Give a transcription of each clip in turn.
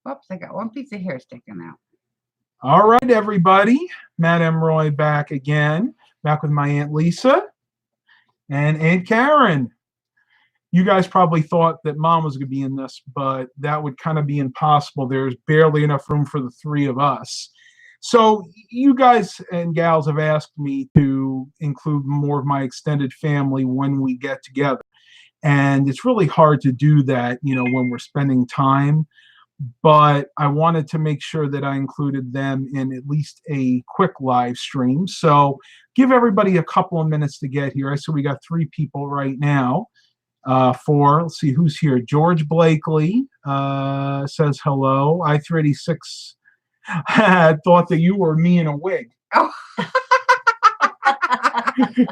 Whoops, I got one piece of hair sticking out. All right, everybody. Matt Emroy back again. Back with my Aunt Lisa and Aunt Karen. You guys probably thought that Mom was going to be in this, but that would kind of be impossible. There's barely enough room for the three of us. So you guys and gals have asked me to include more of my extended family when we get together. And it's really hard to do that, when we're spending time. But I wanted to make sure that I included them in at least a quick live stream. So give everybody a couple of minutes to get here. So we got 3 people right now. 4, let's see who's here. George Blakely says hello. I-386 thought that you were me in a wig. Oh.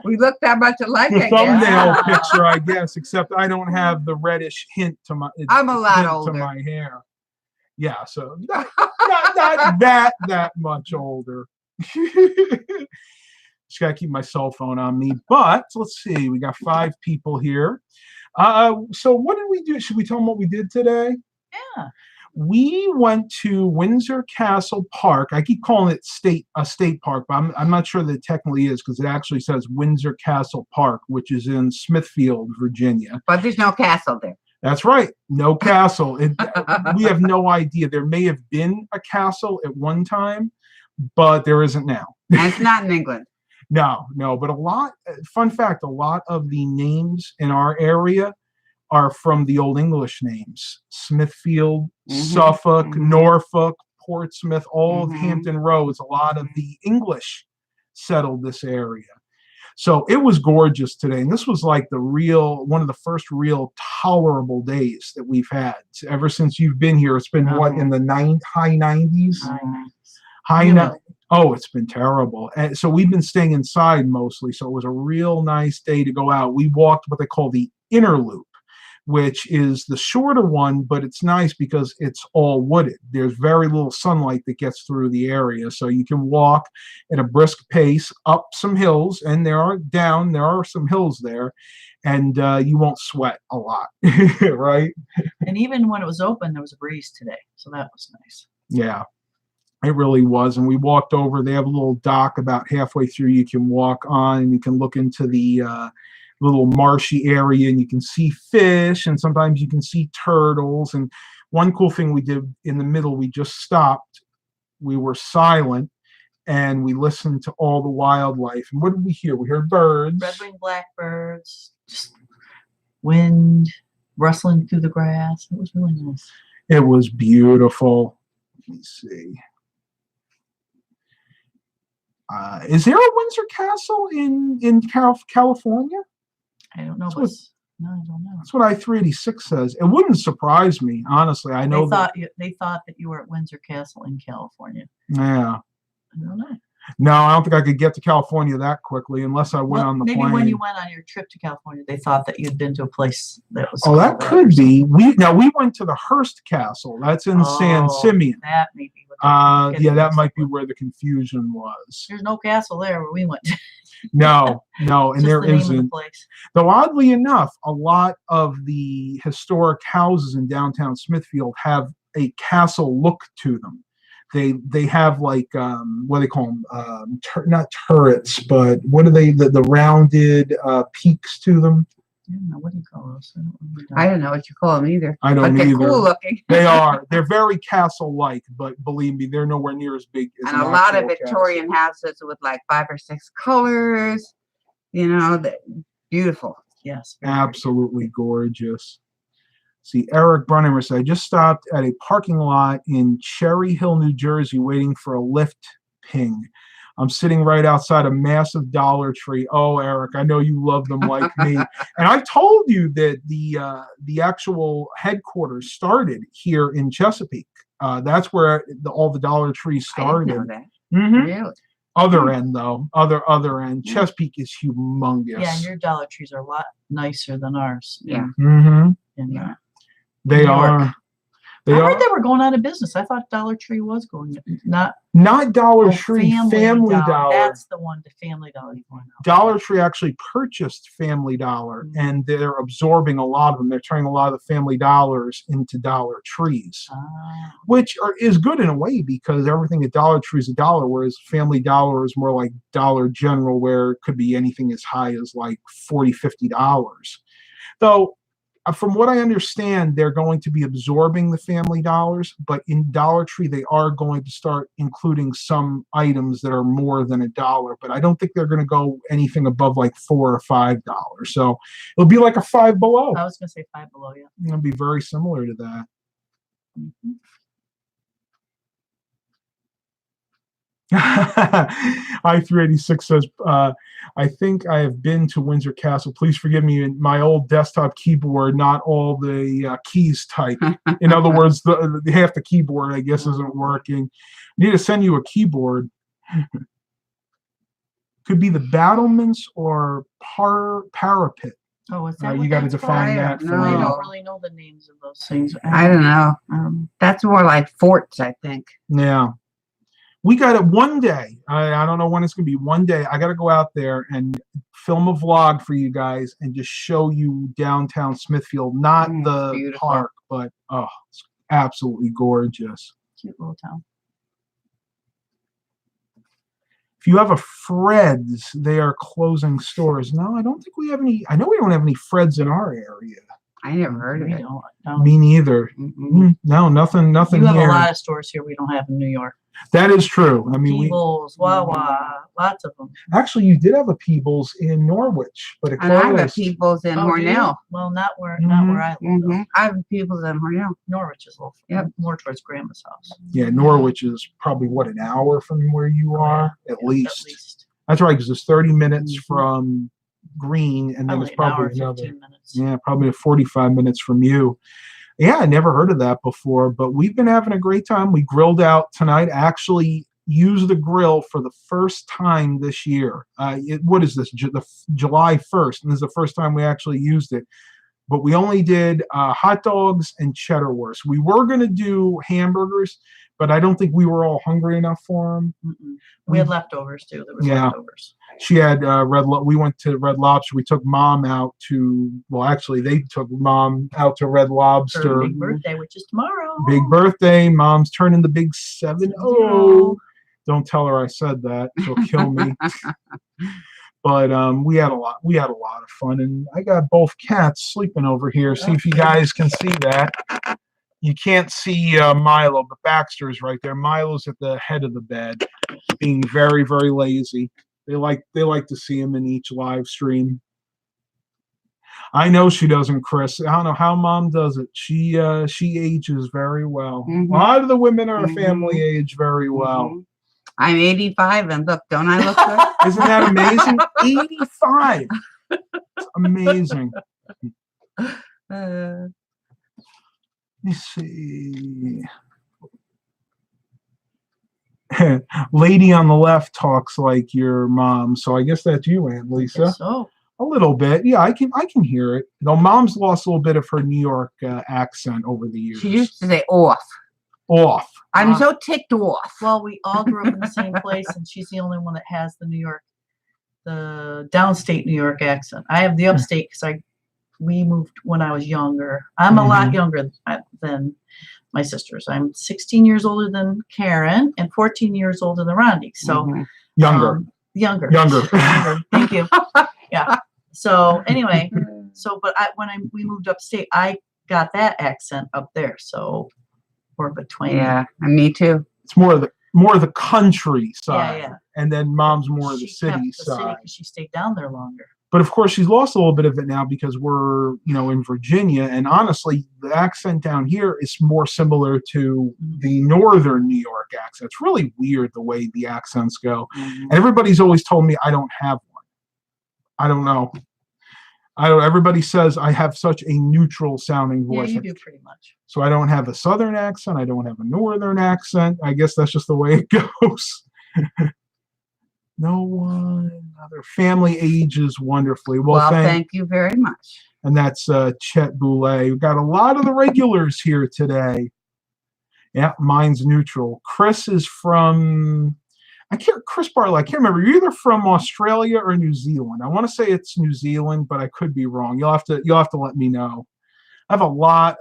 We look that much alike. The thumbnail picture, I guess, except I don't have the reddish hint to my. I'm a lot older. To my hair. Yeah, so not that much older. Just gotta keep my cell phone on me. But let's see, we got 5 people here. So what did we do? Should we tell them what we did today? Yeah. We went to Windsor Castle Park. I keep calling it a state park, but I'm not sure that it technically is because it actually says Windsor Castle Park, which is in Smithfield, Virginia. But there's no castle there. That's right. No castle. We have no idea. There may have been a castle at one time, but there isn't now. And it's not in England. No. But fun fact, a lot of the names in our area are from the Old English names. Smithfield, Suffolk, Norfolk, Portsmouth, all of Hampton Roads. A lot of the English settled this area. So it was gorgeous today. And this was like one of the first real tolerable days that we've had. Ever since you've been here, it's been in the high 90s? Oh, it's been terrible. And so we've been staying inside mostly. So it was a real nice day to go out. We walked what they call the inner loop, which is the shorter one, but it's nice because it's all wooded. There's very little sunlight that gets through the area. So you can walk at a brisk pace up some hills, and there are some hills there, and you won't sweat a lot, right? And even when it was open, there was a breeze today. So that was nice. Yeah, it really was. And we walked over. They have a little dock about halfway through you can walk on, and you can look into the little marshy area, and you can see fish, and sometimes you can see turtles. And one cool thing we did in the middle, we just stopped. We were silent, and we listened to all the wildlife. And what did we hear? We heard birds. Red-winged blackbirds, just wind rustling through the grass. It was really nice. It was beautiful. Let me see. Is there a Windsor Castle in California? I don't know. No, I don't know. That's what I-386 says. It wouldn't surprise me, honestly. I know they thought that you were at Windsor Castle in California. Yeah. I don't know. No, I don't think I could get to California that quickly unless I went on the plane. Maybe when you went on your trip to California, they thought that you'd been to a place that was. Oh, that could be. We went to the Hearst Castle. That's in San Simeon. That may be. That might be where the confusion was. There's no castle there where we went. No, and there isn't. Though oddly enough, a lot of the historic houses in downtown Smithfield have a castle look to them. They have like what do they call them? Not turrets, but what are they? The rounded peaks to them. I don't know. What do you call those? I don't know what you call them either. I don't but either. They're cool looking. They are. They're very castle-like, but believe me, they're nowhere near as big as and a lot of Victorian houses with like 5 or 6 colors. Beautiful. Yes. Absolutely gorgeous. See, Eric Brunhammer said, I just stopped at a parking lot in Cherry Hill, New Jersey, waiting for a lift ping. I'm sitting right outside a massive Dollar Tree. Oh, Eric, I know you love them like me. And I've told you that the actual headquarters started here in Chesapeake. That's where all the Dollar Trees started. I didn't know that. Really? Other end, though. Other end. Chesapeake is humongous. Yeah, and your Dollar Trees are a lot nicer than ours. Yeah. They are. They I are heard they were going out of business. I thought Dollar Tree was going, not Dollar oh, Tree, Family Dollar. That's the one, the Family Dollar. Dollar Tree actually purchased Family Dollar, and they're absorbing a lot of them. They're turning a lot of the Family Dollars into Dollar Trees, which is good in a way because everything at Dollar Tree is a dollar, whereas Family Dollar is more like Dollar General, where it could be anything as high as like $40, $50. Though, from what I understand, they're going to be absorbing the Family Dollars, but in Dollar Tree, they are going to start including some items that are more than $1. But I don't think they're going to go anything above like $4 or $5. So it'll be like a Five Below. I was going to say Five Below, yeah. It'll be very similar to that. I386 says, I think I have been to Windsor Castle. Please forgive me. My old desktop keyboard, not all the keys typed. In other words, the half the keyboard, I guess, isn't working. I need to send you a keyboard. Could be the battlements or parapet. Oh, what's that? You got to define that for I me. don't really know the names of those things. I don't know. That's more like forts, I think. Yeah. We got it one day. I don't know when it's going to be. One day, I got to go out there and film a vlog for you guys and just show you downtown Smithfield. Not the beautiful. park, but it's absolutely gorgeous. Cute little town. If you have a Fred's, they are closing stores. No, I don't think we have any. I know we don't have any Fred's in our area. I never heard of it. No. Me neither. No, nothing You have here. a lot of stores here we don't have in New York. That is true. I mean, Peebles, Wawa, lots of them. Actually, you did have a Peebles in Norwich, but it And I have a closed. Peebles in Oh, do you? Hornell. Well, not where I live. though. I have a Peebles in Hornell. Norwich is a little more towards Grandma's house. Yeah, Norwich is probably, what, an hour from where you are? At Yeah, least. That's right, because it's 30 minutes from Green, and then Probably it's probably an hour, another. 15 minutes. Yeah, probably 45 minutes from you. Yeah, I never heard of that before, but we've been having a great time. We grilled out tonight. Actually used the grill for the first time this year. What is this? July 1st, and this is the first time we actually used it. But we only did hot dogs and cheddar wurst. We were going to do hamburgers, but I don't think we were all hungry enough for them. We had leftovers too. There was leftovers. She had we went to Red Lobster. We took Mom out to, well, actually, they took Mom out to Red Lobster. For her big birthday, which is tomorrow. Big birthday. Mom's turning the big 7-0. Don't tell her I said that. She'll kill me. But we had a lot of fun, and I got both cats sleeping over here. See if you guys can see that. You can't see Milo, but Baxter's right there. Milo's at the head of the bed, being very, very lazy. They like to see him in each live stream. I know she doesn't, Chris. I don't know how Mom does it. She ages very well. A lot of the women in our family age very well. I'm 85, and look, don't I look good? Isn't that amazing? 85. It's amazing. Let me see. Lady on the left talks like your mom, so I guess that's you, Aunt Lisa. Guess so. A little bit, yeah. I can hear it. Though Mom's lost a little bit of her New York accent over the years. She used to say off. Off. I'm so ticked off. Well, we all grew up in the same place, and she's the only one that has the downstate New York accent. I have the upstate because we moved when I was younger. I'm a lot younger than my sisters. I'm 16 years older than Karen and 14 years older than Rondi. So younger. Younger. Thank you. Yeah. So anyway, but when we moved upstate, I got that accent up there. So we're between. Yeah, and me too. It's more of the country side, yeah. And then Mom's more of the She city kept the side. city 'cause she stayed down there longer. But of course, she's lost a little bit of it now because we're, in Virginia. And honestly, the accent down here is more similar to the northern New York accent. It's really weird the way the accents go. And everybody's always told me I don't have one. I don't know. Everybody says I have such a neutral sounding voice. Yeah, you do pretty much. So I don't have a southern accent. I don't have a northern accent. I guess that's just the way it goes. No one other family ages wonderfully. Well, thank you very much. And that's Chet Boulay. We've got a lot of the regulars here today. Yeah, mine's neutral. Chris is from, Chris Barlow, I can't remember. You're either from Australia or New Zealand. I want to say it's New Zealand, but I could be wrong. You'll have to let me know. I have a lot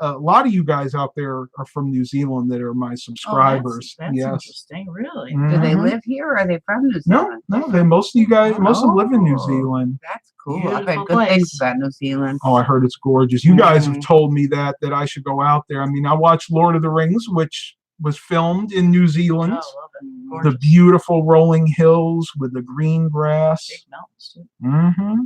of you guys out there are from New Zealand that are my subscribers. Oh, that's yes. interesting, really. Do they Mhm. live here or are they from New No, Zealand? no, most of them live in New Oh. Zealand. That's cool. I've Beautiful heard good things place. about New Zealand. Oh, I heard it's gorgeous. You guys have Mhm. told me that I should go out there. I mean, I watched Lord of the Rings, which was filmed in New Oh, Zealand. I love it. The Gorgeous. beautiful rolling hills with the green grass. Big mountains, too. Mm-hmm.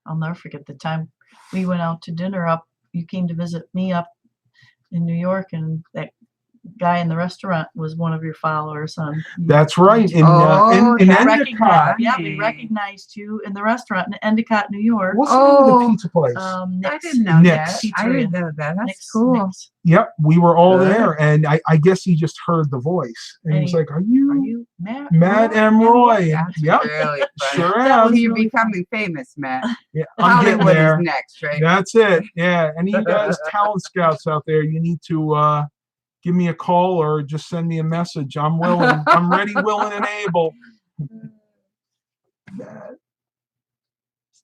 I'll never forget the time we went out to dinner up. You came to visit me up in New York, and that guy in the restaurant was one of your followers on. That's right. In Oh, Endicott. recognized, yeah, we Nice. recognized you in the restaurant in Endicott, New York. What's the name of the Oh, pizza place? I Nick's. didn't know Nick's. that. I didn't know that. That's Nick's- cool. Nick's. Yep, we were all Good. there, and I guess he just heard the voice, and he was like, "Are Are you you Matt? Matt M. Roy?" That's Yep, really funny. sure That am. was Well, you're really becoming famous, Matt. Yeah, I'm getting Hollywood there. is next, right? That's it. Yeah, any of you guys talent scouts out there, you need to give me a call or just send me a message. I'm willing. I'm ready, willing, and able.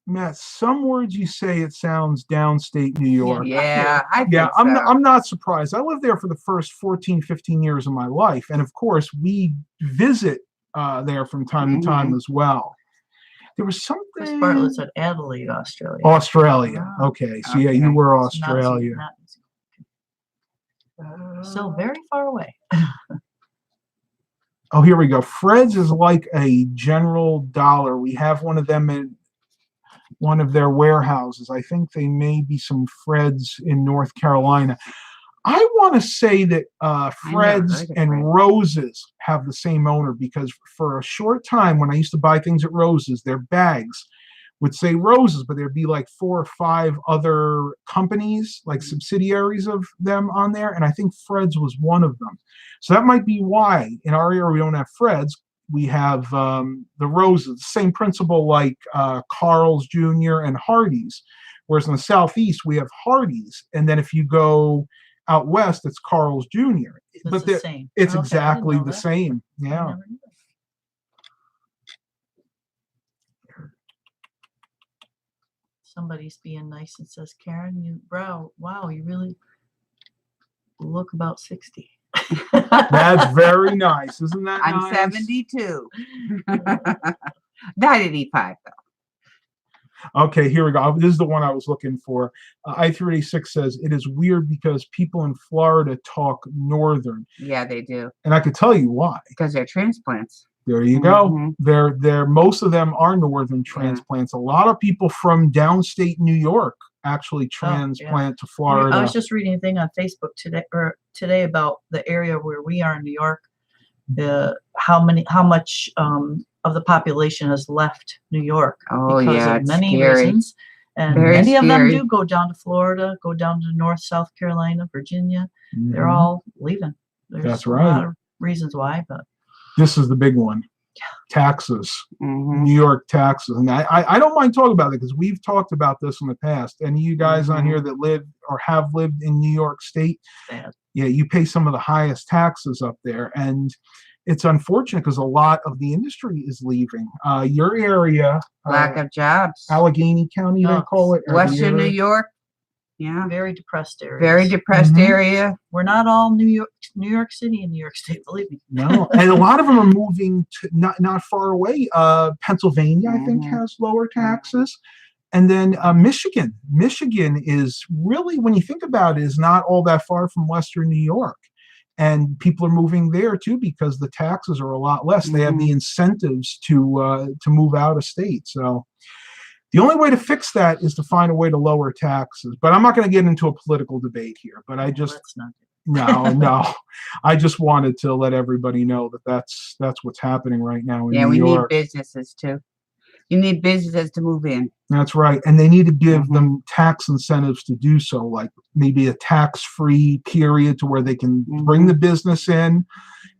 Matt, some words you say it sounds downstate New York. Yeah, I think Yeah, so. I'm not surprised. I lived there for the first 14, 15 years of my life. And of course, we visit there from time to time as well. There was Chris something. Bartlett said Adelaide, Australia. Australia. Ah, Okay. So yeah, you okay. were Not New- Australia. not New Zealand. Still very far away. Oh, here we go. Fred's is like a General Dollar. We have one of them in one of their warehouses. I think they may be some Fred's in North Carolina. I want to say that Fred's heard of and Fred. Rose's have the same owner, because for a short time when I used to buy things at Rose's, their bags would say Rose's, but there'd be like 4 or 5 other companies, like subsidiaries of them on there. And I think Fred's was one of them. So that might be why in our area we don't have Fred's. We have the Rose's, same principle like Carl's Jr. and Hardee's. Whereas in the Southeast, we have Hardee's. And then if you go out west, it's Carl's Jr. It's But the same. it's Okay, I didn't exactly know the that. same. I Yeah. never knew that. Somebody's being nice and says, Karen, wow, you really look about 60. That's very nice. Isn't that I'm nice? 72. Not 85, though. Okay, here we go. This is the one I was looking for. I-386 says, it is weird because people in Florida talk Northern. Yeah, they do. And I could tell you why. Because they're transplants. There you go. Mhm. They're most of them are Northern transplants. A lot of people from downstate New York actually transplant to Florida. I was just reading a thing on Facebook today about the area where we are in New York. How much of the population has left New York Oh, because yeah, of it's many scary. reasons, and Very many of them scary. do go down to Florida, go down to North South Carolina, Virginia. They're Mhm. all leaving. There's That's a right. lot of reasons why, but This is the big one. Taxes. Mhm. New York taxes. And I don't mind talking about it because we've talked about this in the past. And you guys on here that live or have lived in New York State, bad. yeah, you pay some of the highest taxes up there. And it's unfortunate because a lot of the industry is leaving. Your area, Lack of jobs. Allegheny County, they Oh, call it. or the Western New area. York. Yeah. Very depressed area. Very depressed Mhm. area. We're not all New York City and New York State, believe me. No, and a lot of them are moving to not far away. Pennsylvania, I think, Mhm. has lower taxes, and then Michigan. Michigan is really, when you think about it, is not all that far from Western New York, and people are moving there too because the taxes are a lot less. They have the incentives to move out of state. So the only way to fix that is to find a way to lower taxes. But I'm not going to get into a political debate here. But I just Let's not. no. I just wanted to let everybody know that that's what's happening right now in Yeah, New we York. need businesses too. You need businesses to move in. That's right. And they need to give Mhm. them tax incentives to do so, like maybe a tax-free period to where they can bring the business in,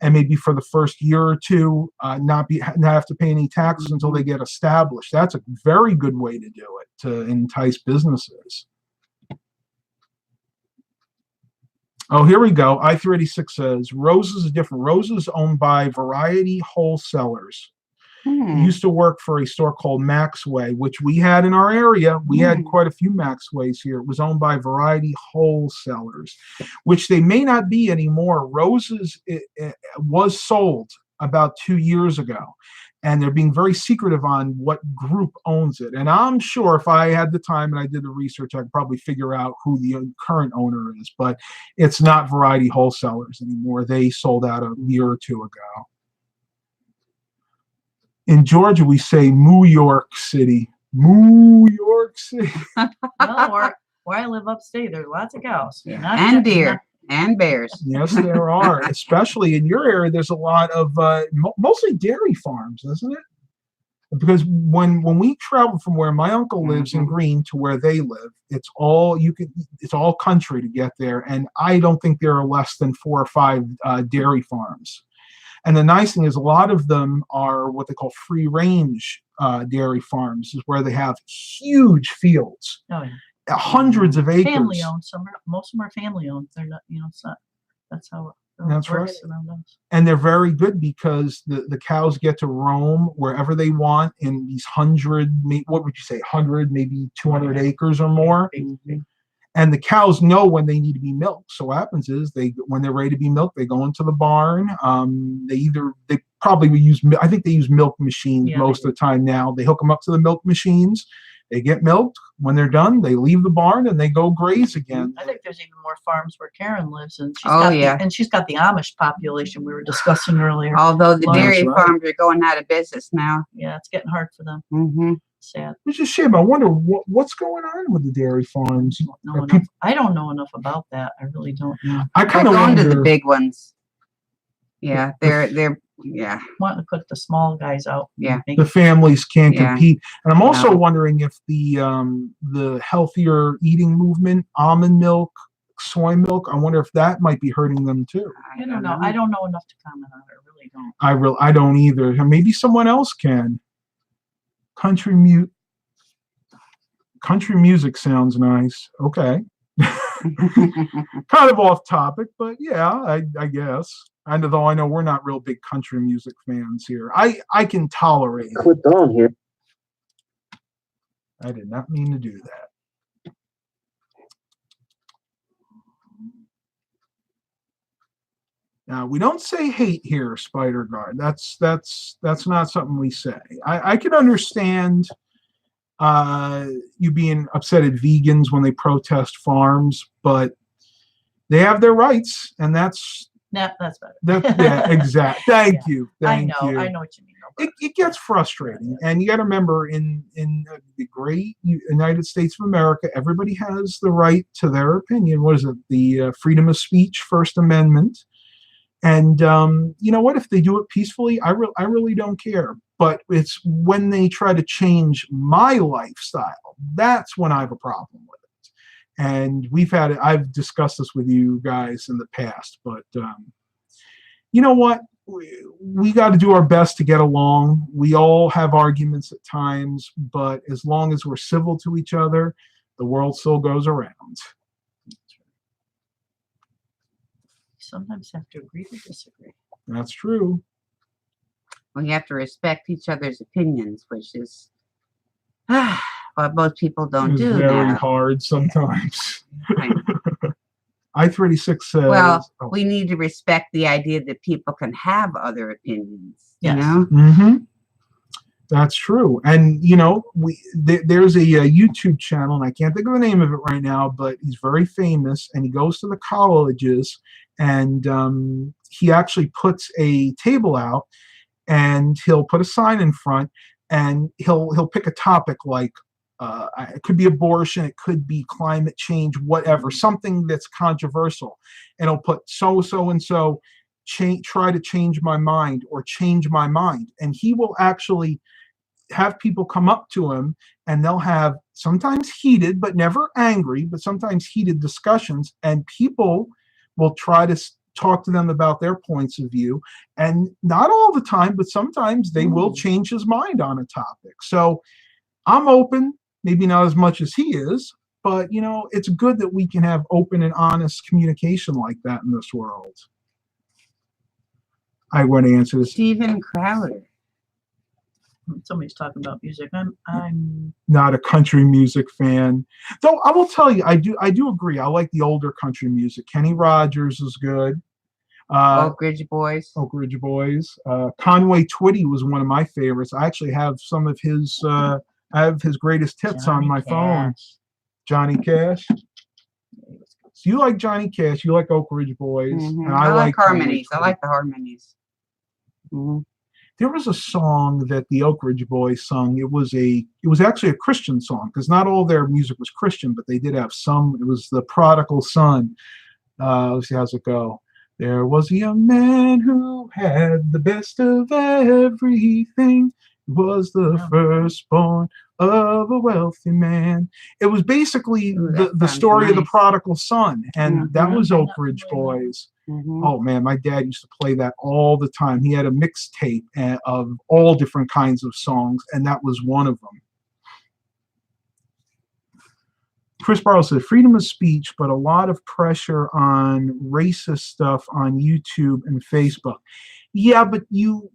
and maybe for the first year or two, not have to pay any taxes until they get established. That's a very good way to do it, to entice businesses. Oh, here we go. I-386 says roses is different. Roses owned by Variety Wholesalers. I used to work for a store called Maxway, which we had in our area. We had quite a few Maxways here. It was owned by Variety Wholesalers, which they may not be anymore. Roses it was sold about 2 years ago, and they're being very secretive on what group owns it. And I'm sure if I had the time and I did the research, I could probably figure out who the current owner is, but it's not Variety Wholesalers anymore. They sold out a year or two ago. In Georgia, we say New York City. New York City. Well, where I live upstate, there's lots of cows. Yeah. Not And just- deer and bears. Yes, there are. Especially in your area, there's a lot of mostly dairy farms, isn't it? Because when we travel from where my uncle lives in Greene to where they live, it's all country to get there, and I don't think there are less than 4 or 5 dairy farms. And the nice thing is a lot of them are what they call free range dairy farms, is where they have huge fields, hundreds of acres. Family owned. Most of them are family owned. They're not, it's not. That's how That's right. around us. And they're very good because the cows get to roam wherever they want in these 100, what would you say, 100, maybe 200 acres or more. And the cows know when they need to be milked. So what happens is when they're ready to be milked, they go into the barn. They probably will use, I think they use milk machines most of the time now. They hook them up to the milk machines. They get milked. When they're done, they leave the barn and they go graze again. I think there's even more farms where Karen lives, and she's got the Amish population we were discussing earlier. Although the dairy That's right. farms are going out of business now. Yeah, it's getting hard for them. Sad. It's a shame. I wonder what's going on with the dairy farms. I don't know enough about that. I really don't know. I kind They're of going wonder. to the big ones. Yeah, they're Wanting to put the small guys out. Yeah. The families can't compete, and I'm also No. wondering if the healthier eating movement, almond milk, soy milk, I wonder if that might be hurting them too. I don't know. I don't know enough to comment on it. I really don't. I don't either. Maybe someone else can. Country music sounds nice. Okay. Kind of off topic, but yeah, I guess. Though I know we're not real big country music fans here. I can tolerate it. Put on here. I did not mean to do that. Now we don't say hate here, Spider Guard. That's not something we say. I can understand you being upset at vegans when they protest farms, but they have their rights, and that's that's better. yeah, exactly. Thank you. Thank you. I know what you mean. It gets frustrating, and you got to remember, in the great United States of America, everybody has the right to their opinion. What is it? The freedom of speech, First Amendment. And you know what? If they do it peacefully, I really don't care. But it's when they try to change my lifestyle, that's when I have a problem with it. And I've discussed this with you guys in the past, but you know what? We got to do our best to get along. We all have arguments at times, but as long as we're civil to each other, the world still goes around. Sometimes have to agree to disagree. That's true. Well, you have to respect each other's opinions, which is what most people don't It's do very now. hard sometimes. Right. I-386 says, Well, we need to respect the idea that people can have other opinions. Yes. You know? Mm-hmm. That's true. And, you know, there's a YouTube channel, and I can't think of the name of it right now, but he's very famous, and he goes to the colleges, and he actually puts a table out, and he'll put a sign in front, and he'll pick a topic like, it could be abortion, it could be climate change, whatever, something that's controversial. And he'll put so-and-so try to change my mind or change my mind. And he will actually have people come up to him, and they'll have sometimes heated, but never angry, but sometimes heated discussions. And people will try to talk to them about their points of view. And not all the time, but sometimes they will change his mind on a topic. So I'm open, maybe not as much as he is, but you know, it's good that we can have open and honest communication like that in this world. I want to answer this. Steven Crowder. Somebody's talking about music. I'm Not a country music fan, though. I will tell you, I do agree. I like the older country music. Kenny Rogers is good. Oak Ridge Boys. Oak Ridge Boys. Conway Twitty was one of my favorites. I actually have some of his. I have his greatest hits on my phone. Johnny Cash. So you like Johnny Cash? You like Oak Ridge Boys? Mhm. And I like Conway harmonies. I Twitty. like the harmonies. Mhm. There was a song that the Oak Ridge Boys sung. It was actually a Christian song, because not all their music was Christian, but they did have some. It was the Prodigal Son. Let's see, how's it go? There was a young man who had the best of everything. He was the firstborn of a wealthy man. It was basically Ooh, the that story of the nice. prodigal son, and that Mhm. was Oak Ridge Boys. Oh man, my dad used to play that all the time. He had a mixtape of all different kinds of songs, and that was one of them. Chris Barlow said, freedom of speech, but a lot of pressure on racist stuff on YouTube and Facebook. Yeah, but you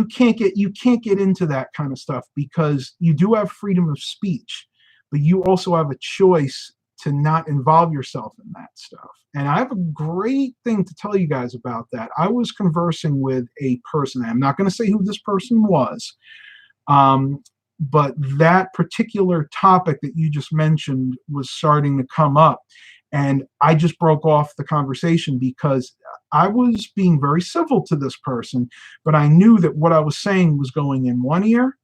can't get into that kind of stuff, because you do have freedom of speech, but you also have a choice to not involve yourself in that stuff. And I have a great thing to tell you guys about that. I was conversing with a person. I'm not going to say who this person was, but that particular topic that you just mentioned was starting to come up. And I just broke off the conversation because I was being very civil to this person, but I knew that what I was saying was going in one ear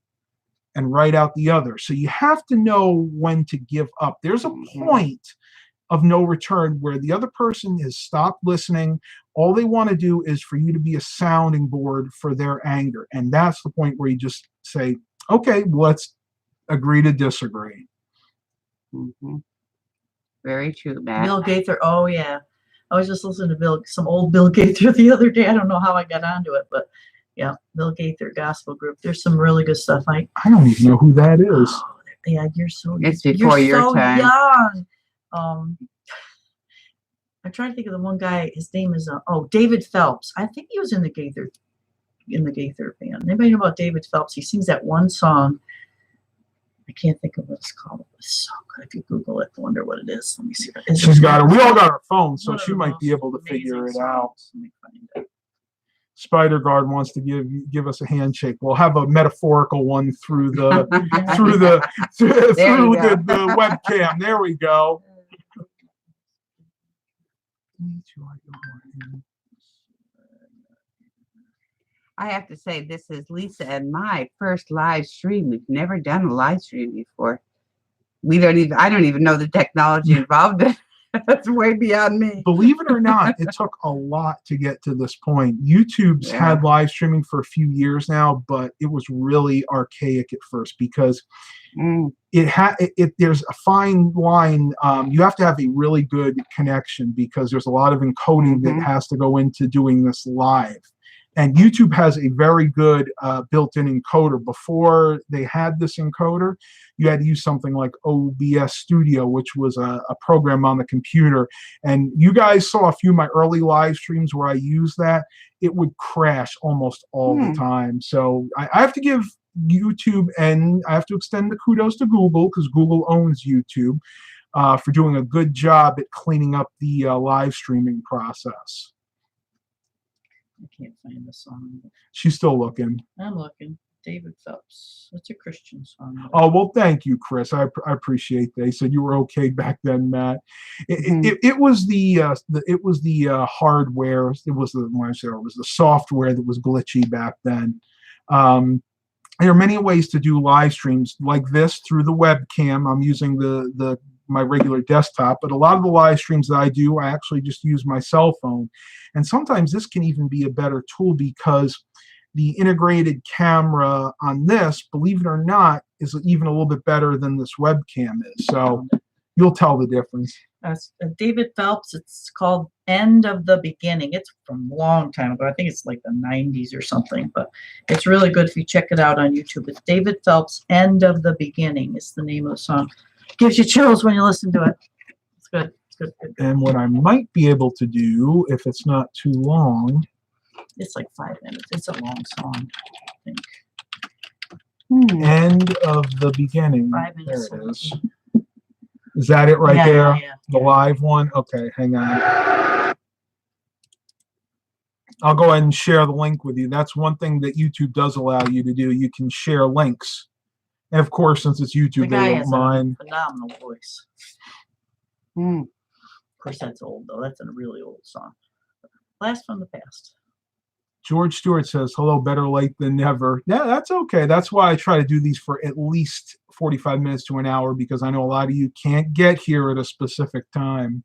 and right out the other. So you have to know when to give up. There's a point of no return where the other person has stopped listening. All they want to do is for you to be a sounding board for their anger. And that's the point where you just say, okay, let's agree to disagree. Mm-hmm. Very true, Matt. Bill Gaither. Oh yeah, I was just listening to some old Bill Gaither the other day. I don't know how I got onto it, but yeah, Bill Gaither Gospel Group. There's some really good stuff. I don't even know who that is. Oh, yeah, you're so. It's before you're your so time. young. I'm trying to think of the one guy. His name is David Phelps. I think he was in the Gaither band. Anybody know about David Phelps? He sings that one song. I can't think of what it's called. It's so good. If you Google it, I wonder what it is. Let me see. She's got it. We all got our phones, so One of she the might most be able to amazing figure it out. songs. Let me find it. Spider Guard wants to give us a handshake. We'll have a metaphorical one through the through the webcam. There we go. I have to say, this is Lisa and my first live stream. We've never done a live stream before. I don't even know the technology involved in it. That's way beyond me. Believe it or not, it took a lot to get to this point. YouTube's had live streaming for a few years now, but it was really archaic at first because there's a fine line. You have to have a really good connection because there's a lot of encoding that has to go into doing this live. And YouTube has a very good built-in encoder. Before they had this encoder, you had to use something like OBS Studio, which was a program on the computer. And you guys saw a few of my early live streams where I used that. It would crash almost all the time. So I have to give YouTube, and I have to extend the kudos to Google because Google owns YouTube for doing a good job at cleaning up the live streaming process. I can't find the song. She's still looking. I'm looking. David Phelps. That's a Christian song. Oh, well, thank you, Chris. I appreciate that. He said you were okay back then, Matt. It was the hardware. It was the software that was glitchy back then. There are many ways to do live streams like this through the webcam. I'm using my regular desktop, but a lot of the live streams that I do, I actually just use my cell phone. And sometimes this can even be a better tool because the integrated camera on this, believe it or not, is even a little bit better than this webcam is. So you'll tell the difference. David Phelps, it's called End of the Beginning. It's from a long time ago. I think it's like the 90s or something, but it's really good if you check it out on YouTube. It's David Phelps, End of the Beginning is the name of the song. Gives you chills when you listen to it. It's good. It's good. Good. And what I might be able to do, if it's not too long, It's like 5 minutes. It's a long song. I think. end of the beginning. 5 There minutes. it is. Is that it right Yeah, there? yeah. The live one? Okay, hang on. I'll go ahead and share the link with you. That's one thing that YouTube does allow you to do. You can share links. And of course, since it's The YouTube, guy they has don't mind. a phenomenal voice. Hmm. Of course, that's old though. That's a really old song. Blast from the past. George Stewart says, hello, better late than never. Yeah, that's okay. That's why I try to do these for at least 45 minutes to an hour, because I know a lot of you can't get here at a specific time.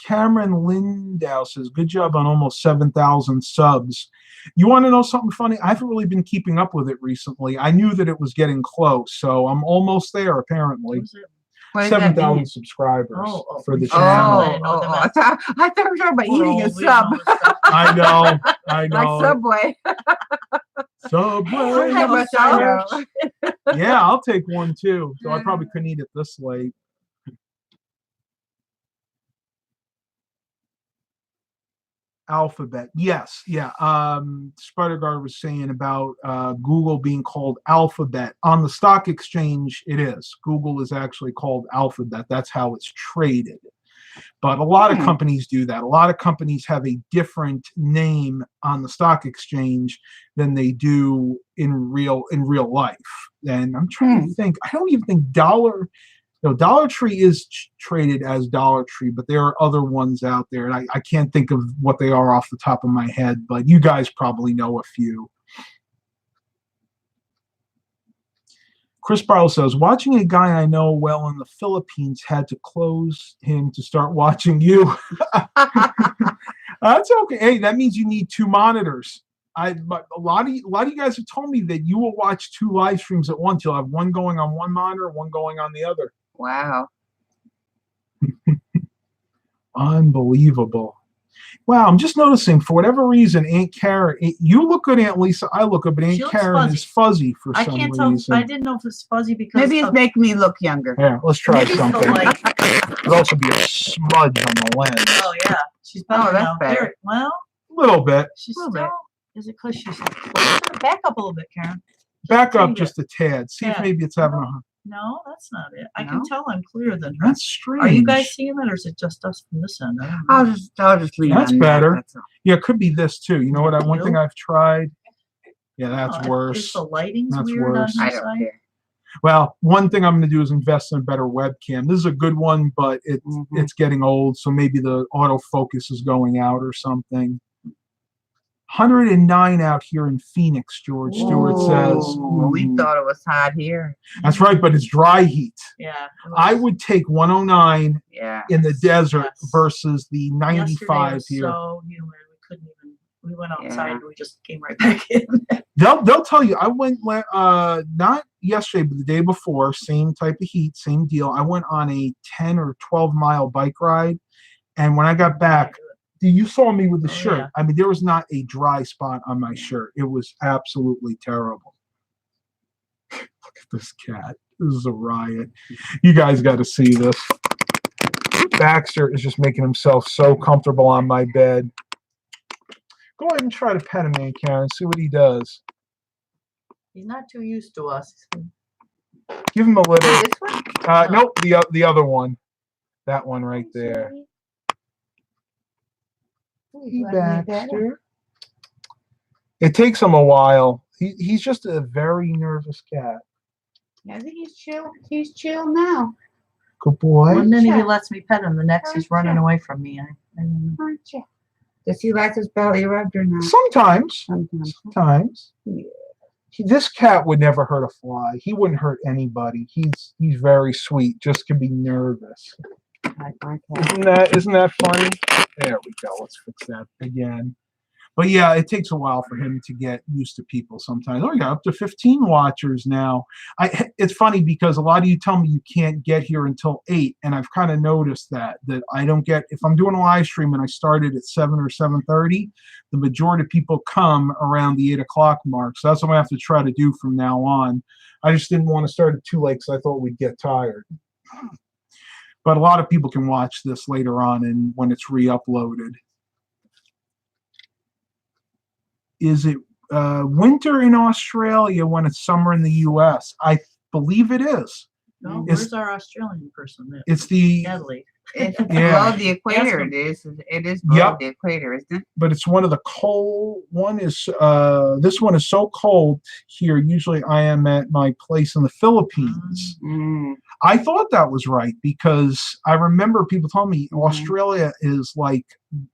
Cameron Lindow says, good job on almost 7,000 subs. You want to know something funny? I haven't really been keeping up with it recently. I knew that it was getting close, so I'm almost there, apparently. What was it? What does that 7,000 mean? subscribers Oh, for the oh, channel. I didn't know what that meant. I thought we were talking about We're eating a old, we don't sub. know this stuff. I know. I Like know. Subway. Subway. How much I know. Yeah, I'll take one too. So I probably couldn't eat it this late. Alphabet. Yes. Yeah. Spider-Guard was saying about Google being called Alphabet. On the stock exchange, it is. Google is actually called Alphabet. That's how it's traded. But a lot of companies do that. A lot of companies have a different name on the stock exchange than they do in real life. And I'm trying to think. I don't even think Dollar Tree is traded as Dollar Tree, but there are other ones out there, and I can't think of what they are off the top of my head, but you guys probably know a few. Chris Barlow says, watching a guy I know well in the Philippines had to close him to start watching you. That's okay. Hey, that means you need 2 monitors. But a lot of you guys have told me that you will watch 2 live streams at once. You'll have one going on one monitor, one going on the other. Wow. Unbelievable. Wow, I'm just noticing, for whatever reason, Aunt Karen, you look good, Aunt Lisa, I look good, but Aunt Karen is fuzzy for some reason. I can't tell. I didn't know if it's fuzzy because Maybe it's making me look younger. Yeah, let's try maybe it's the something. light. There'd also be a smudge on the lens. Oh yeah, she's better that's now. better. There, well, A little bit. she's Little still. bit. Is it because she's back up a little bit, Karen? Back up Change just a tad. See if Yeah. maybe it's having a... No, that's not it. I No? can tell I'm clearer than her. That's strange. Are you guys seeing it, or is it just us from this end? I don't know. I'll just leave That's on better. That, that's all. Yeah, it could be this too. You know what? One thing I've tried. Yeah, Oh, that's Is worse. the lighting's That's weird worse. on I her don't side? care. Well, one thing I'm going to do is invest in a better webcam. This is a good one, but it's getting old, so maybe the autofocus is going out or something. 109 out here in Phoenix, George Stewart says. Ooh, we thought it was hot here. That's right, but it's dry heat. Yeah. I would take 109 Yeah. in the desert Yes. versus the 95 was here. so humid. We couldn't even. We went outside Yeah. and we just came right back in. They'll tell you. I went not yesterday, but the day before. Same type of heat, same deal. I went on a 10 or 12-mile bike ride, and when I got back, you saw me with the Oh, shirt. yeah. I mean, there was not a dry spot on my shirt. It was absolutely terrible. Look at this cat. This is a riot. You guys got to see this. Baxter is just making himself so comfortable on my bed. Go ahead and try to pet him, Aunt Karen. See what he does. He's not too used to us. Give him a little. This one? Nope, the other one. That one right there. Hey, Baxter. It takes him a while. He's just a very nervous cat. I think he's chill. He's chill now. Good boy. One minute he Yeah. lets me pet him, the next he's running away from me. I don't know. Aren't you? Does he like his belly rubbed or not? Sometimes. Sometimes. Yeah. This cat would never hurt a fly. He wouldn't hurt anybody. He's very sweet. Just can be nervous. Like my cat. Isn't that funny? There we go. Let's fix that again. But yeah, it takes a while for him to get used to people sometimes. Oh, we got up to 15 watchers now. It's funny because a lot of you tell me you can't get here until 8, and I've kind of noticed that I don't get, if I'm doing a live stream and I started at 7 or 7:30, the majority of people come around the 8 o'clock mark. So that's what I have to try to do from now on. I just didn't want to start it too late because I thought we'd get tired. But a lot of people can watch this later on and when it's re-uploaded. Is it winter in Australia when it's summer in the U.S.? I believe it is. No, where's our Australian person? It's the Natalie. It's Yeah. below the equator. It is. It is below Yep. the equator, isn't it? but it's one of the cold one is this one is so cold here. Usually I am at my place in the Philippines. Mm. I thought that was right because I remember people telling me Australia is like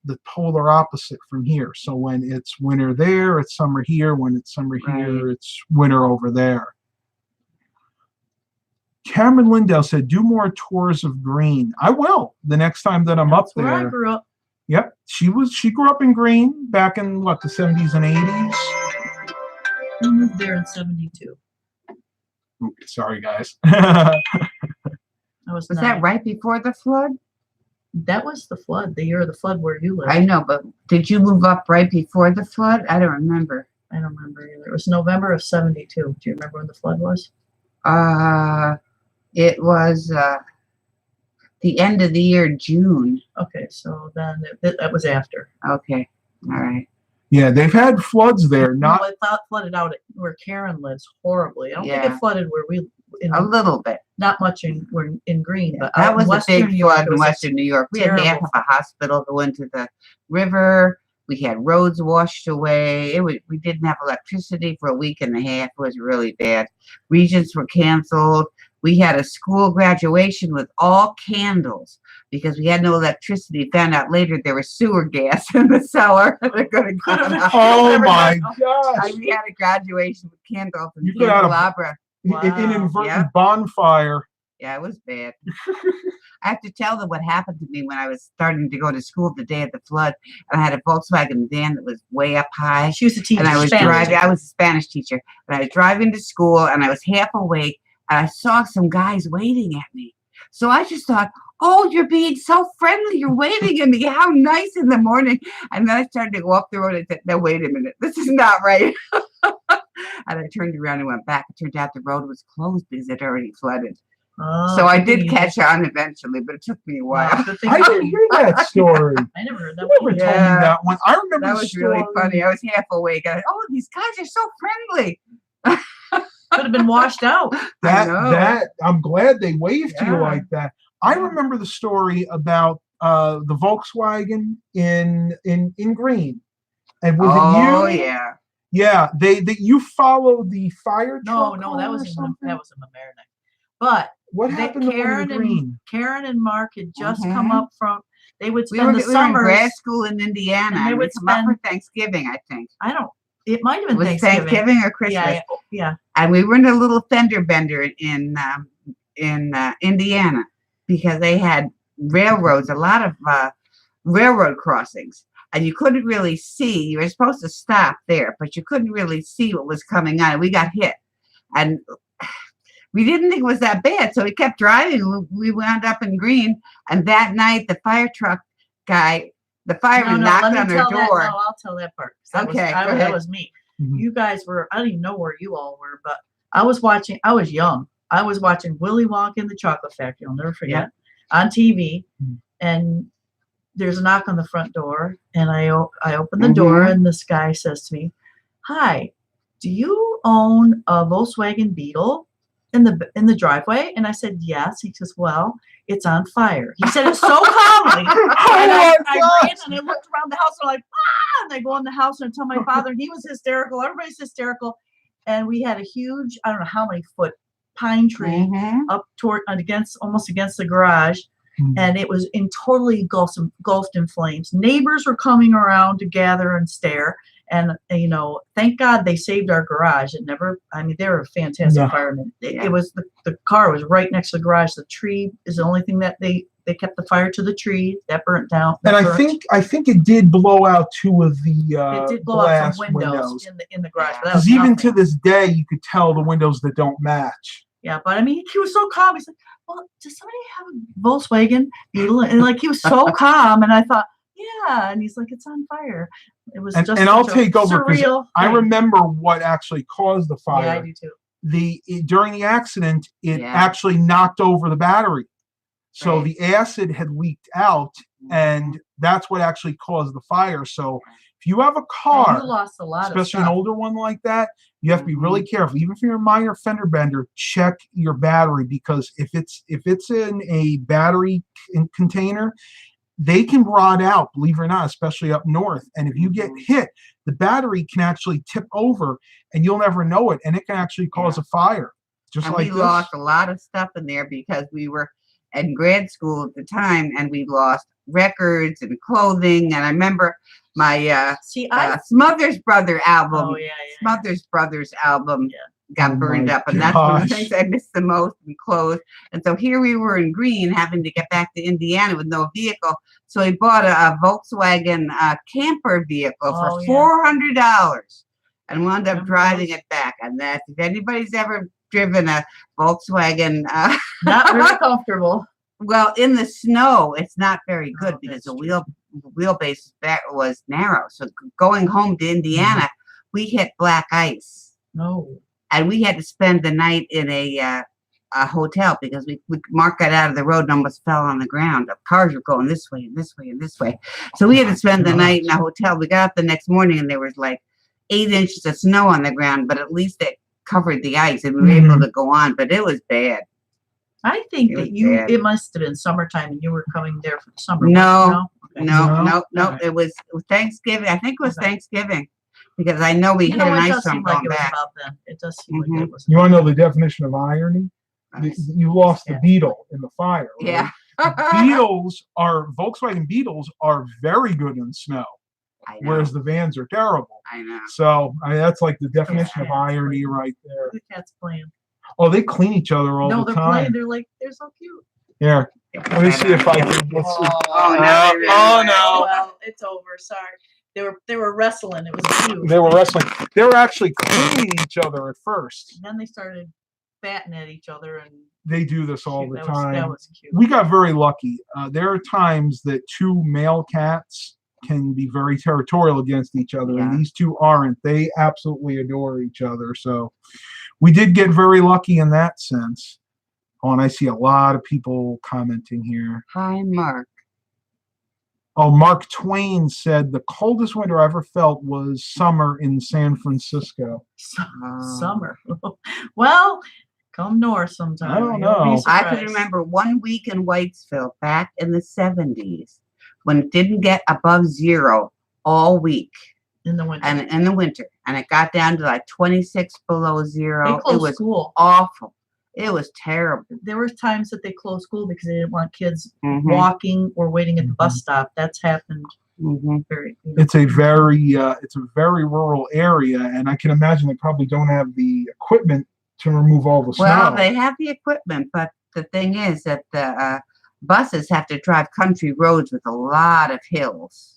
the polar opposite from here. So when it's winter there, it's summer here. When it's summer here, it's winter over there. Cameron Lindell said, do more tours of Green. I will the next time that I'm That's up where I there. grew up. Yep. She grew up in Green back in what, the 70s and 80s. We moved there in 72. Okay, sorry guys. I was Was 9. that right before the flood? That was the flood, the year of the flood where you lived. I know, but did you move up right before the flood? I don't remember. I don't remember either. It was November of 72. Do you remember when the flood was? It was the end of the year, June. Okay, so then that was after. Okay, all right. Yeah, they've had floods there. Not No, it flooded out where Karen lives horribly. I don't think Yeah. it flooded where we A little bit. not much we're in Green, but That out was in a Western big New York, flood it in was Western New York. We had half terrible of a hospital go into the river. We had roads washed away. We didn't have electricity for a week and a half. It was really bad. Regents were canceled. We had a school graduation with all candles because we had no electricity. Found out later there was sewer gas in the cellar. They're gonna oh my gosh. We had a graduation with candles and You could have a- candelabra. An inadvertent Yeah. bonfire. Yeah, it was bad. I have to tell them what happened to me when I was starting to go to school the day of the flood. And I had a Volkswagen van that was way up high. She was a teacher. And I was Spanish driving. teacher. I was a Spanish teacher. And I was driving to school and I was half awake. And I saw some guys waving at me. So I just thought, oh, you're being so friendly. You're waving at me. How nice in the morning. And then I started to go up the road and said, no, wait a minute. This is not right. And I turned around and went back. It turned out the road was closed because it already flooded. Oh, So I good did thing catch on eventually, but it took me a Wow, while. good thing I you didn't hear that story. I never heard You that never one. told me Yeah. that one. I remember That the was story. really funny. I was half awake. I was, oh, these guys are so friendly. Could have been washed out. I know. That I'm glad they waved to you Yeah. like that. I Yeah. remember the story about the Volkswagen in Green. And was Oh, it you? yeah. Yeah, that you followed the fire No, truck no, that or was in something? Mamaroneck. But What they- happened to one in Karen Green? Karen and Mark had just come Mhm. up from. They would We spend were, the we were in summers. grad school in Indiana. And they And would we come up spend- for Thanksgiving, I think. I don't. It might have It been was Thanksgiving or Christmas. Yeah, yeah. And we were in a little fender bender in Indiana because they had railroads, a lot of railroad crossings. And you couldn't really see. You were supposed to stop there, but you couldn't really see what was coming on. And we got hit. And we didn't think it was that bad. So we kept driving. We wound up in Green. And that night, the fire truck guy, the fireman let knocked me on their tell that. door. No, I'll tell that part. 'cause that Okay, go that ahead. was me. Mhm. You guys were. I don't even know where you all were, but I was watching. I was young. I was watching Willy Wonka and the Chocolate Factory. I'll never forget on TV. Mhm. And there's a knock on the front door, and I open the door, Mhm. and this guy says to me, "Hi, do you own a Volkswagen Beetle in the driveway?" And I said, "Yes." He says, "Well, it's on fire." He said it so calmly. And I ran and I looked around the house and I'm like, ah! And I go in the house and I tell my father, and he was hysterical. Everybody's hysterical. And we had a huge, I don't know how many foot pine tree Mhm. up toward almost against the garage. Mhm. And it was totally engulfed in flames. Neighbors were coming around to gather and stare. And, thank God they saved our garage. They were fantastic Yeah. firemen. Yeah. It was the car was right next to the garage. The tree is the only thing that they they kept the fire to the tree that burnt down. And that burnt. I think it did blow out 2 of the It did blow out glass some windows in the garage. But that Because was even nothing. to this day, you could tell the windows that don't match. Yeah, but I mean, he was so calm. He's like, "Well, does somebody have a Volkswagen Beetle?" And like he was so calm, and I thought, "Yeah." And he's like, "It's on fire." It was And just I'll such a take over because surreal I thing. remember what actually caused the fire. Yeah, I do too. During the accident, it Yeah. actually knocked over the battery. So Right. the acid had leaked out, and that's what actually caused the fire. So if you have a And car, you lost a lot of especially an stuff. older one like that, you have to be really careful. Even if you're a minor fender bender, check your battery, because if it's in a battery container, they can rot out, believe it or not, especially up north. And if you get hit, the battery can actually tip over and you'll never know it, and it can actually cause a fire. Just And like we this. lost a lot of stuff in there because we were in grad school at the time, and we lost records and clothing. And I remember my See, I Smothers Brother album. oh yeah, Smothers Brothers album Yeah. got Oh burned my up, and that's one of the gosh. things I missed the most, and clothes. And so here we were in Green, having to get back to Indiana with no vehicle. So we bought a Volkswagen camper vehicle Oh, for yeah. $400, and wound up Remember driving those? it back. And that, if anybody's ever driven a Volkswagen, not very comfortable. well, in the snow, it's not very good Oh, because that's the wheelbase back was narrow. So going home to Indiana, we hit black ice, No. and we had to spend the night in a hotel because Mark got out of the road and almost fell on the ground. The cars were going this way and this way and this way, so we had to spend the night in a hotel. We got up the next morning and there was like 8 inches of snow on the ground, but at least it covered the ice and we were able to go on. But it was bad. I think It that was you bad. it must have been summertime and you were coming there for the summer. No. Okay. No. No? It was Thanksgiving. I think it was Okay. Thanksgiving because I know we You hit know, an it ice does storm seem like going it was back. about then. It does seem like it was. You want to know the definition of irony? Nice. You lost the Yeah. Beetle in the fire. Right? Yeah. Volkswagen Beetles are very good in snow, I know. whereas the vans are terrible. I know. So that's like the definition of Yeah. irony right there. The cat's playing. Oh, they clean each other all No, the they're time. playing. They're like they're so cute. Here, let me see if I can. Let's see. Oh, now they really Oh, are. no. Well, it's over. Sorry. They were wrestling. It was cute. They were wrestling. They were actually cleaning each other at first. And then they started batting at each other, and They do this all the that time. was cute. We got very lucky. There are times that 2 male cats can be very territorial against each other, Yeah. and these 2 aren't. They absolutely adore each other. So we did get very lucky in that sense. Oh, and I see a lot of people commenting here. Hi, Mark. Oh, Mark Twain said the coldest winter I ever felt was summer in San Francisco. Summer. Well, come north sometime. I don't You'll be know. I can surprised. remember one week in Whitesville back in the 70s when it didn't get above 0 all week in the winter. and in the winter, and it got down to like 26 below 0. They It closed was school. awful. It was terrible. There were times that they closed school because they didn't want kids Mhm, walking or waiting at the bus stop. That's happened mhm. very. It's a very rural area, and I can imagine they probably don't have the equipment to remove all the snow. Well, they have the equipment, but the thing is that the buses have to drive country roads with a lot of hills.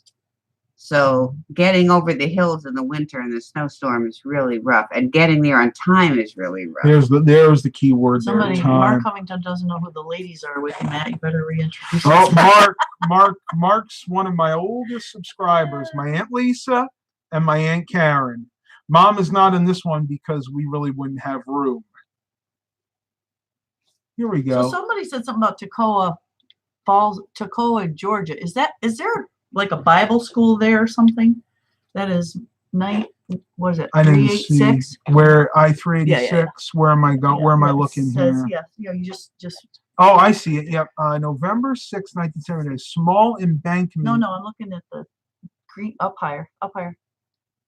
So getting over the hills in the winter and the snowstorm is really rough, and getting there on time is really rough. There's the key word there. Somebody, Time. Mark Covington doesn't know who the ladies are with you, Matt. You better reintroduce Oh, yourself. Mark's one of my oldest subscribers. My Aunt Lisa and my Aunt Karen. Mom is not in this one because we really wouldn't have room. Here we go. So somebody said something about Toccoa Falls, Toccoa, Georgia. Is there like a Bible school there or something? That is what is it? I didn't see 386? where I-386. Yeah. Where am I going? Where am I Yeah, it looking says, here? Yeah, you just Oh, I see it. Yep. November 6, 1970. Small embankment. no, I'm looking at the green up higher.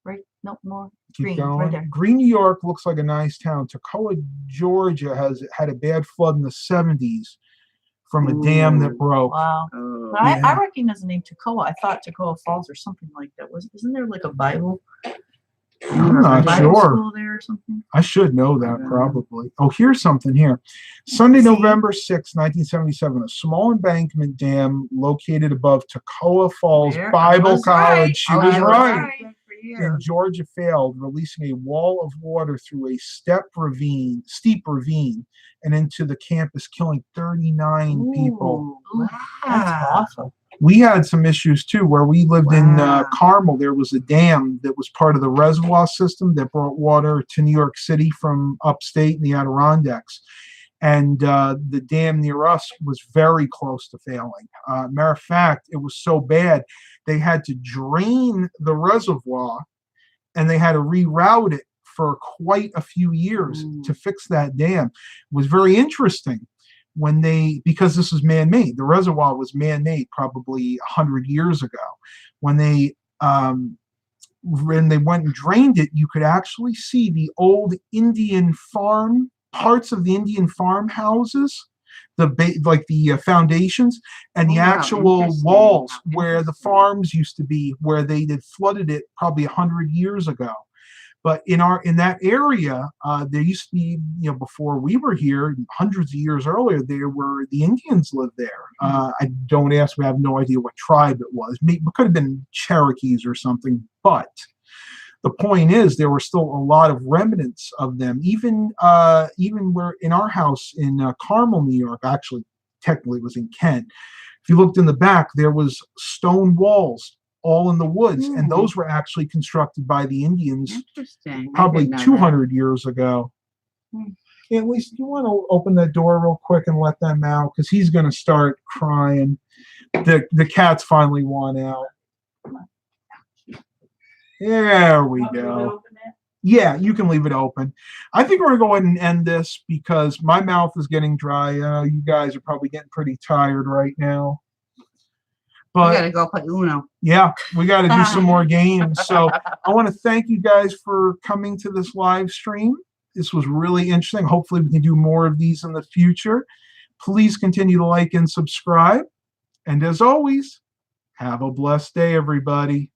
Right? No more. Keep Green, going. right there. Green, New York looks like a nice town. Toccoa, Georgia has had a bad flood in the 70s from a dam that broke. Wow. Oh, But Yeah. I recognize the name Toccoa. I thought Toccoa Falls or something like that. Isn't there like a Bible? I'm not Bible sure. school there? or something? I should know that Yeah. probably. Oh, here's something here. Sunday, See? November 6, 1977, a small embankment dam located above Toccoa Falls There, I Bible was College. right. She I was right. Good for you. In Georgia failed, releasing a wall of water through a steep ravine, and into the campus, killing 39 people. Ooh, That's wow. awful. We had some issues too, where we lived in Wow. Carmel. There was a dam that was part of the reservoir system that brought water to New York City from upstate in the Adirondacks. And the dam near us was very close to failing. Matter of fact, it was so bad, they had to drain the reservoir and they had to reroute it for quite a few years to fix that dam. It was very interesting when because this is man-made. The reservoir was man-made probably 100 years ago. When they went and drained it, you could actually see the old Indian farm, parts of the Indian farmhouses, the foundations, and the Oh, wow, actual interesting. walls How where the interesting. farms used to be, where they had flooded it probably 100 years ago. But in that area, there used to be, before we were here, hundreds of years earlier, the Indians lived there. I don't ask, we have no idea what tribe it was. It could have been Cherokees or something, but the point is there were still a lot of remnants of them. Even where in our house in Carmel, New York, actually technically it was in Kent. If you looked in the back, there was stone walls all in the woods, and those were actually constructed by the Indians Interesting. I probably didn't know 200 years ago. At least you want to open that door real quick and let them out, because he's going to start crying. The cats finally won out. There we go. Yeah, you can leave it open. I think we're going to go ahead and end this because my mouth is getting dry. You guys are probably getting pretty tired right now. We But gotta go play Uno. yeah, we got to do some more games. So I want to thank you guys for coming to this live stream. This was really interesting. Hopefully we can do more of these in the future. Please continue to like and subscribe. And as always, have a blessed day, everybody.